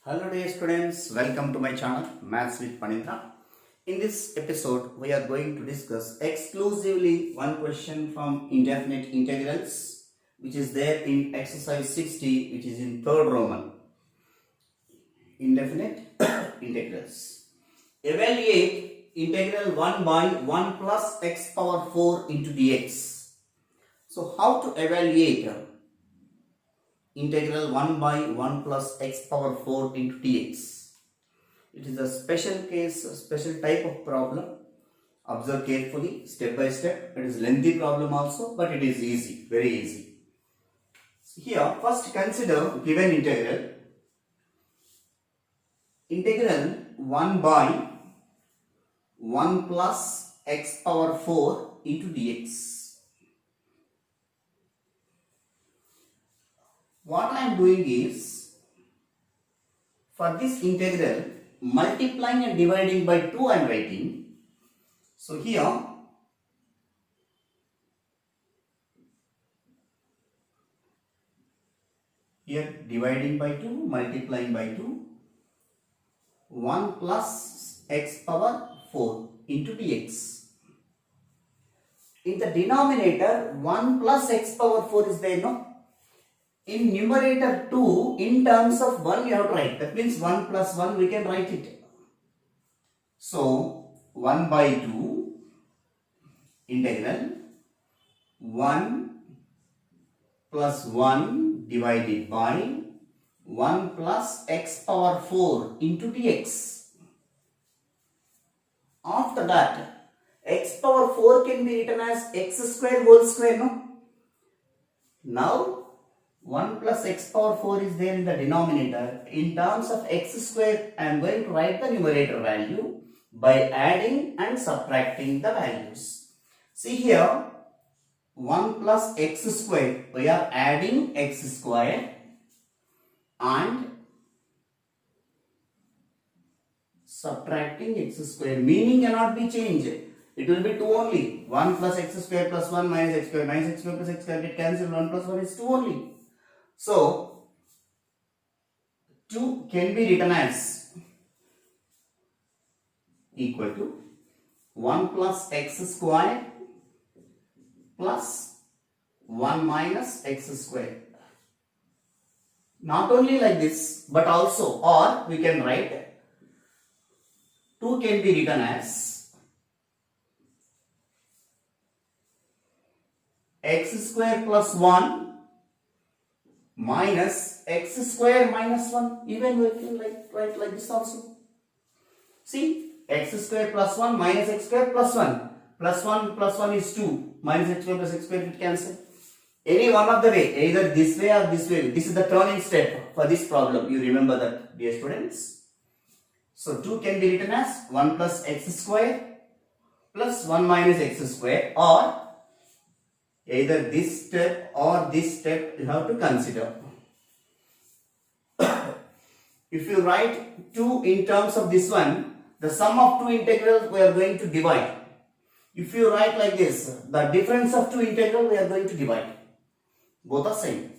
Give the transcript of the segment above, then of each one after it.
Hello dear students, welcome to my channel Maths with Panindra. In this episode, we are going to discuss exclusively one question from indefinite integrals which is there in exercise 60, which is in third Roman. Indefinite integrals. Evaluate integral 1 by 1 plus x power 4 into dx. So how to evaluate integral 1 by 1 plus x power 4 into dx. It is a special case, a special type of problem. Observe carefully, step by step. It is lengthy problem also, but it is easy, very easy. So here, first consider given integral. Integral 1 by 1 plus x power 4 into dx. What I am doing is, for this integral, multiplying and dividing by 2 I am writing. So here, dividing by 2, multiplying by 2, 1 plus x power 4 into dx. In the denominator, 1 plus x power 4 is there, no? In numerator 2, in terms of 1 you have to write. That means 1 plus 1 we can write it. So 1 by 2 integral 1 plus 1 divided by 1 plus x power 4 into dx. After that, x power 4 can be written as x square whole square, no? Now 1 plus x power 4 is there in the denominator. In terms of x square, I am going to write the numerator value by adding and subtracting the values. See here, 1 plus x square, we are adding x square and subtracting x square. Meaning cannot be changed. It will be 2 only. 1 plus x square plus 1 minus x square. Minus x square plus x square get cancelled. 1 plus 1 is 2 only. So 2 can be written as equal to 1 plus x square plus 1 minus x square. Not only like this, but also, or we can write 2 can be written as x square plus 1 minus x square minus 1. Even we can write like this also. See, x square plus 1 minus x square plus 1. Plus 1 is 2. Minus x square plus x square will cancel. Any one of the way, either this way or this way. This is the turning step for this problem. You remember that, dear students. So 2 can be written as 1 plus x square plus 1 minus x square, or either this step or this step you have to consider. If you write 2 in terms of this one, the sum of 2 integrals we are going to divide. If you write like this, the difference of 2 integrals we are going to divide. Both are same.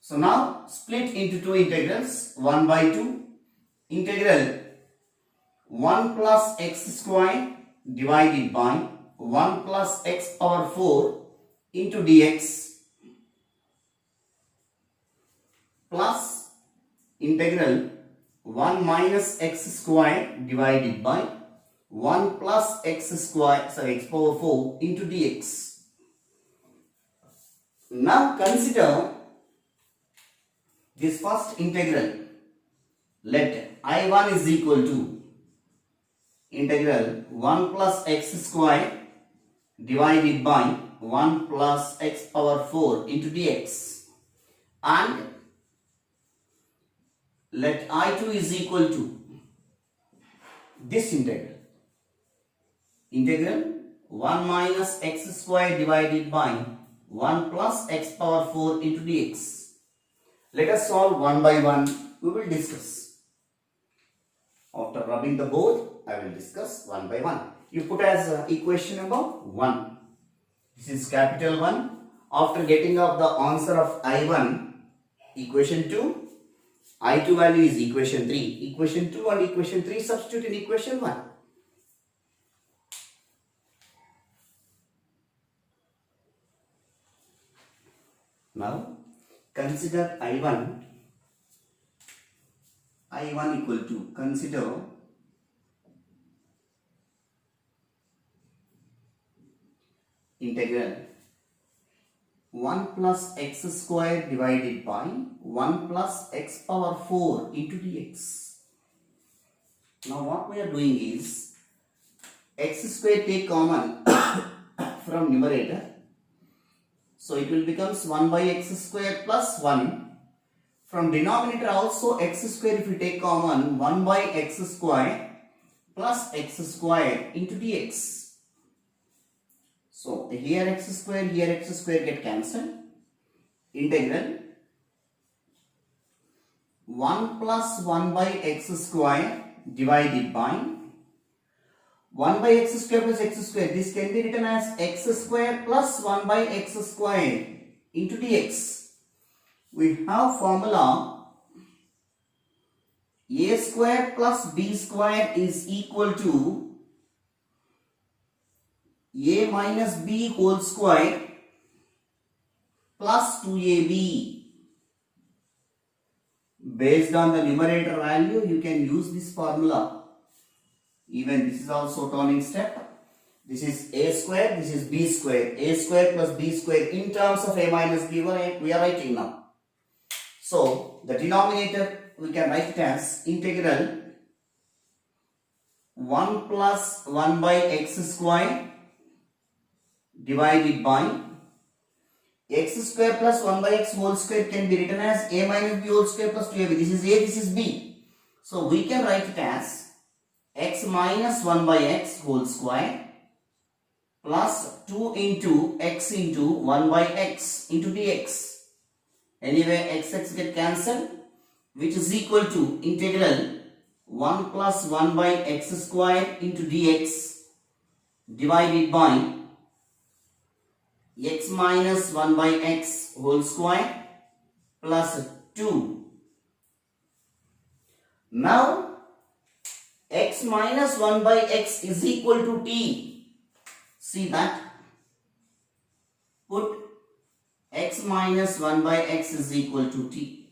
So now split into 2 integrals. 1 by 2 integral 1 plus x square divided by 1 plus x power 4 into dx plus integral 1 minus x square divided by 1 plus x square, x power 4 into dx. Now consider this first integral. Let I1 is equal to integral 1 plus x square divided by 1 plus x power 4 into dx, and let I2 is equal to this integral 1 minus x square divided by 1 plus x power 4 into dx. Let us solve one by one. We will discuss. After rubbing the board, I will discuss one by one. You put as equation number 1. This is capital 1. After getting of the answer of I1, equation 2, I2 value is equation 3. Equation 2 and equation 3 substitute in equation 1. Now consider I1 equal to, consider integral 1 plus x square divided by 1 plus x power 4 into dx. Now what we are doing is x square take common from numerator. So it will becomes 1 by x square plus 1. From denominator also x square if we take common, 1 by x square plus x square into dx. So here x square get cancelled. Integral 1 plus 1 by x square divided by 1 by x square plus x square. This can be written as x square plus 1 by x square into dx. We have formula a square plus b square is equal to a minus b whole square plus 2ab. Based on the numerator value, you can use this formula. Even this is also turning step. This is a square, this is b square. A square plus b square in terms of a minus b we are writing now. So the denominator we can write it as integral 1 plus 1 by x square divided by x square plus 1 by x whole square can be written as a minus b whole square plus 2ab. This is a, this is b. So we can write it as x minus 1 by x whole square plus 2 into x into 1 by x into dx. Anyway, x get cancelled, which is equal to integral 1 plus 1 by x square into dx divided by x minus 1 by x whole square plus 2. Now x minus 1 by x is equal to t. See that? Put x minus 1 by x is equal to t.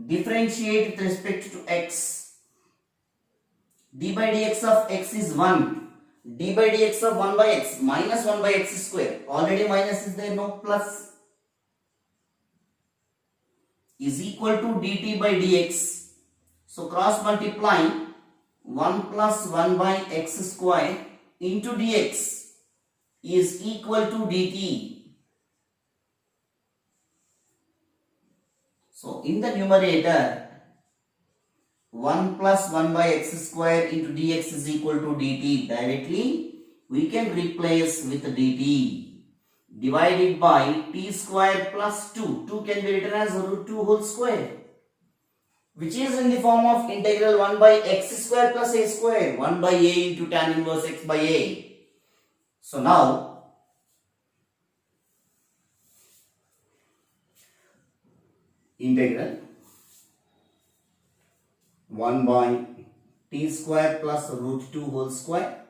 Differentiate with respect to x. D by dx of x is 1. D by dx of 1 by x minus 1 by x square. Already minus is there, no plus. Is equal to dt by dx. So cross multiplying 1 plus 1 by x square into dx is equal to dt. So in the numerator 1 plus 1 by x square into dx is equal to dt. Directly we can replace with dt divided by t square plus 2. 2 can be written as root 2 whole square, which is in the form of integral 1 by x square plus a square, 1 by a into tan inverse x by a. So now integral 1 by t square plus root 2 whole square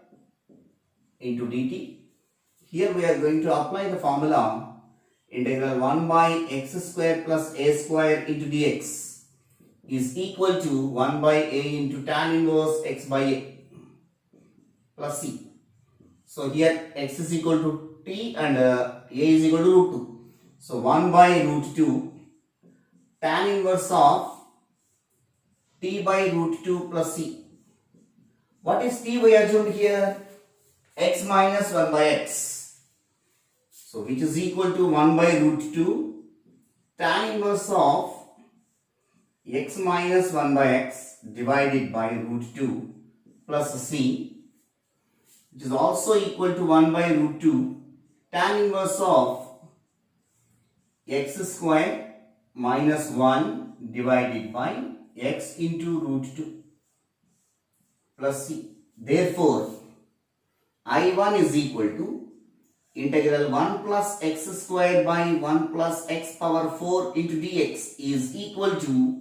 into dt. Here we are going to apply the formula integral 1 by x square plus a square into dx is equal to 1 by a into tan inverse x by a plus c. So here x is equal to t and a is equal to root 2. So 1 by root 2 tan inverse of t by root 2 plus c. What is t we assumed here? X minus 1 by x. So which is equal to 1 by root 2 tan inverse of x minus 1 by x divided by root 2 plus c, which is also equal to 1 by root 2 tan inverse of x square minus 1 divided by x into root 2 plus c. Therefore, I1 is equal to integral 1 plus x square by 1 plus x power 4 into dx is equal to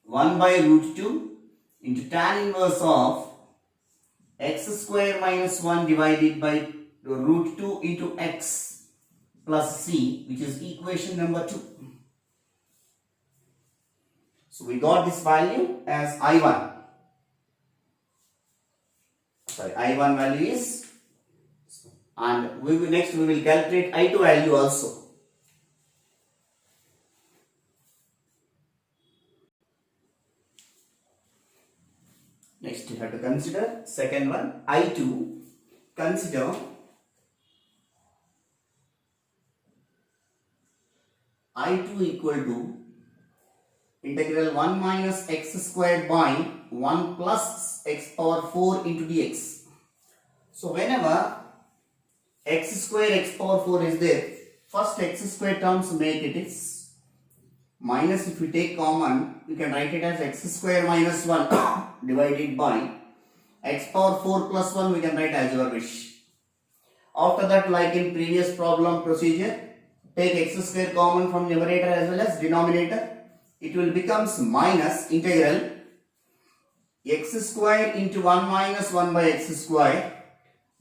1 by root 2 into tan inverse of x square minus 1 divided by root 2 into x plus c, which is equation number 2. So we got this value as I1. Sorry, I1 value is, and next we will calculate I2 value also. Next you have to consider second one, I2. Consider I2 equal to integral 1 minus x squared by 1 plus x power 4 into dx. So whenever x square x power 4 is there, first x square terms make it is minus. If we take common, we can write it as x square minus 1 divided by x power 4 plus 1, we can write as your wish. After that, like in previous problem procedure, take x square common from numerator as well as denominator. It will becomes minus integral x square into 1 minus 1 by x square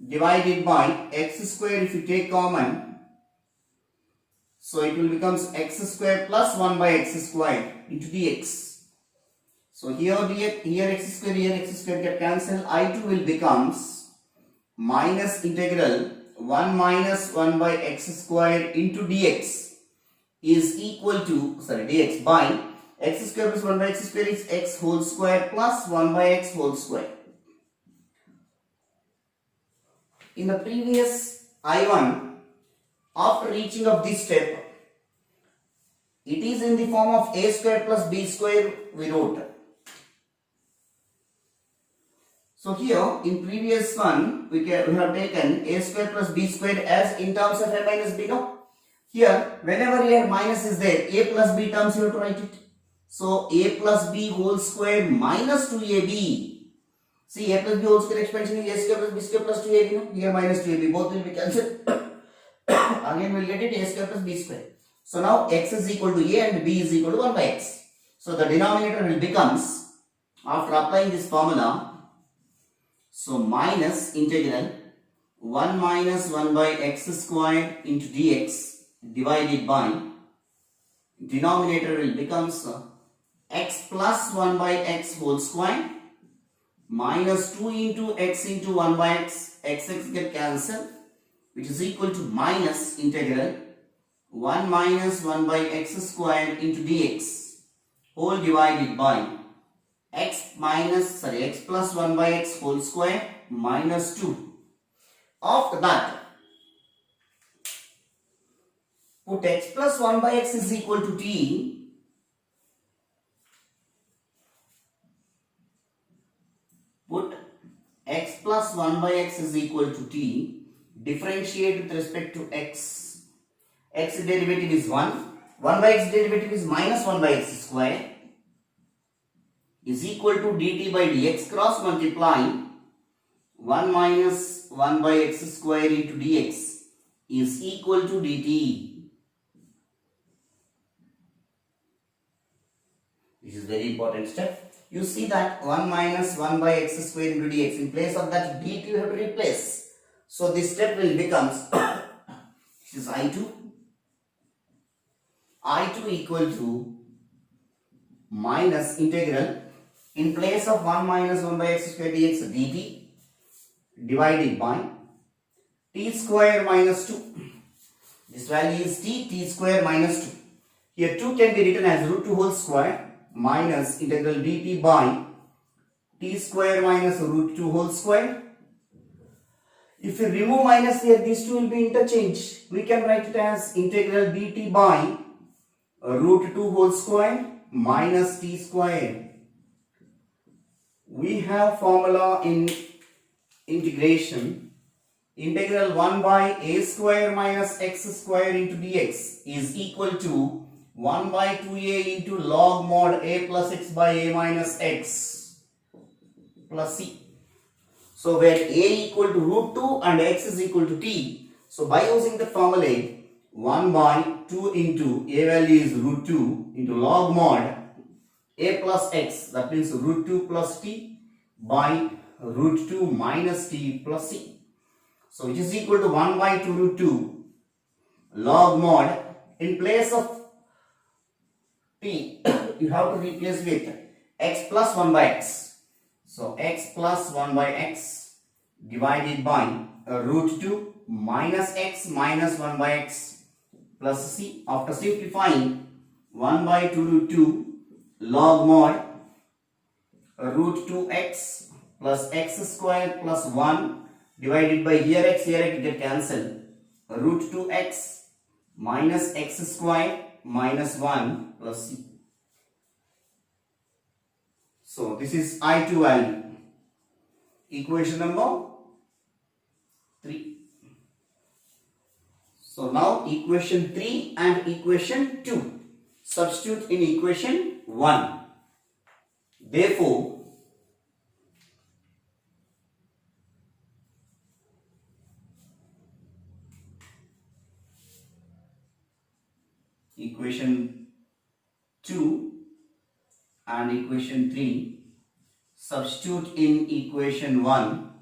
divided by x square. If you take common, so it will becomes x square plus 1 by x square into dx. So here dx, here x square get cancelled. I2 will becomes minus integral 1 minus 1 by x square into dx is equal to, dx by x square plus 1 by x square is x whole square plus 1 by x whole square. In the previous I1, after reaching of this step, it is in the form of a square plus b square we wrote. So here in previous one we have taken a square plus b square as in terms of a minus b. No, here whenever here minus is there, a plus b terms you have to write it. So a plus b whole square minus 2ab. See, a plus b whole square expansion is a square plus b square plus 2ab. No? Here minus 2ab, both will be cancelled. Again we will get it a square plus b square. So now x is equal to a and b is equal to 1 by x. So the denominator will becomes, after applying this formula, so minus integral 1 minus 1 by x square into dx divided by denominator will becomes x plus 1 by x whole square minus 2 into x into 1 by x, x get cancelled, which is equal to minus integral 1 minus 1 by x square into dx whole divided by x plus 1 by x whole square minus 2. After that, put x plus 1 by x is equal to t. Put x plus 1 by x is equal to t. Differentiate with respect to x. X derivative is 1. 1 by x derivative is minus 1 by x square is equal to dt by dx cross multiplying 1 minus 1 by x square into dx is equal to dt. This is very important step. You see that 1 minus 1 by x square into dx, in place of that dt you have to replace. So this step will becomes this is I2. I2 equal to minus integral, in place of 1 minus 1 by x square dx dt divided by t square minus 2. This value is t square minus 2. Here 2 can be written as root 2 whole square minus integral dt by t square minus root 2 whole square. If you remove minus here, these two will be interchanged. We can write it as integral dt by root 2 whole square minus t square. We have formula in integration. Integral 1 by a square minus x square into dx is equal to 1 by 2a into log mod a plus x by a minus x plus c. So where a equal to root 2 and x is equal to t. So by using the formula, 1 by 2 into a value is root 2 into log mod a plus x, that means root 2 plus t by root 2 minus t plus c. So which is equal to 1 by 2 root 2 log mod. In place of t, you have to replace with x plus 1 by x. So x plus 1 by x divided by root 2 minus x minus 1 by x plus c. After simplifying, 1 by 2 root 2 log mod root 2x plus x square plus 1 divided by here x get cancelled. Root 2x minus x square minus 1 plus c. So this is I2 value. Equation number 3. So now equation 3 and equation 2. Substitute in equation 1. Therefore, equation 2 and equation 3, substitute in equation 1,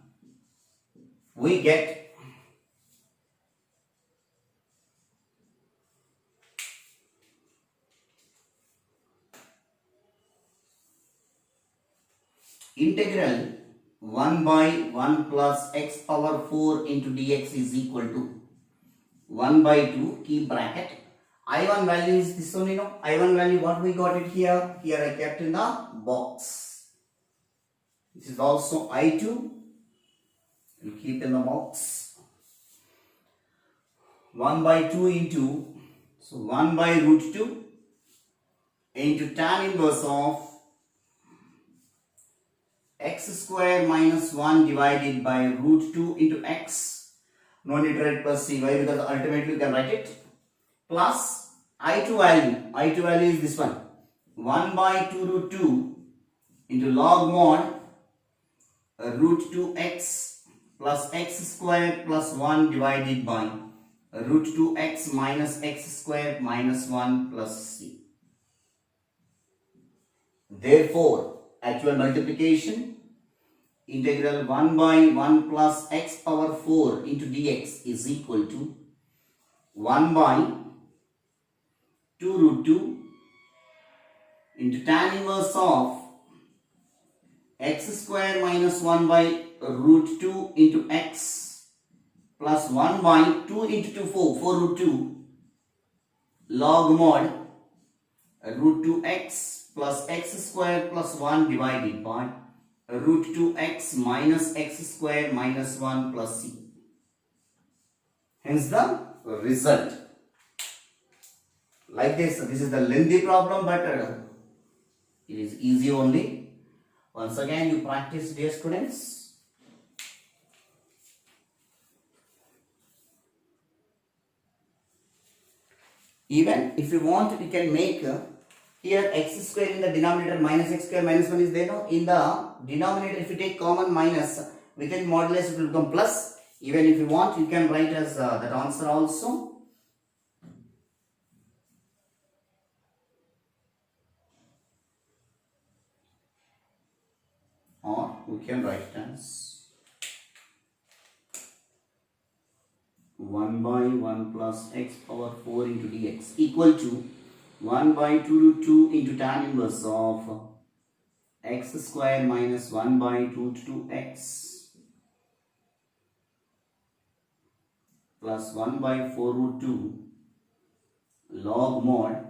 we get integral 1 by 1 plus x power 4 into dx is equal to 1 by 2, keep bracket. I1 value is this one, I1 value what we got it here. Here I kept in the box. This is also I2. We'll keep in the box. 1 by 2 into, so 1 by root 2 into tan inverse of x square minus 1 divided by root 2 into x. No need to write plus c. Why? Because ultimately you can write it. Plus I2 value. I2 value is this one. 1 by 2 root 2 into log mod root 2x plus x square plus 1 divided by root 2x minus x square minus 1 plus c. Therefore, actual multiplication, integral 1 by 1 plus x power 4 into dx is equal to 1 by 2 root 2 into tan inverse of x square minus 1 by root 2 into x plus 1 by 2 into 2, 4 root 2 log mod root 2x plus x square plus 1 divided by root 2x minus x square minus 1 plus c. Hence the result. Like this is the lengthy problem, but it is easy only. Once again you practice, dear students. Even if you want, you can make here x square in the denominator minus x square minus 1 is there. No? In the denominator, if you take common minus, within modulus it will become plus. Even if you want, you can write as that answer also. Or we can write it as 1 by 1 plus x power 4 into dx equal to 1 by 2 root 2 into tan inverse of x square minus 1 by root 2x plus 1 by 4 root 2 log mod,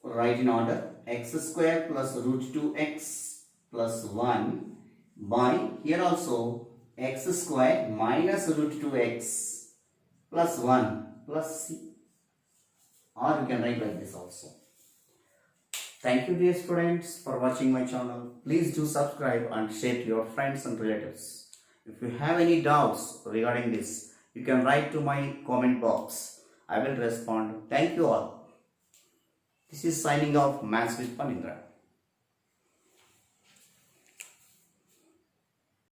write in order, x square plus root 2x plus 1 by, here also, x square minus root 2x plus 1 plus c. Or you can write like this also. Thank you, dear students, for watching my channel. Please do subscribe and share to your friends and relatives. If you have any doubts regarding this, you can write to my comment box. I will respond. Thank you all. This is signing off, Maths with Panindra.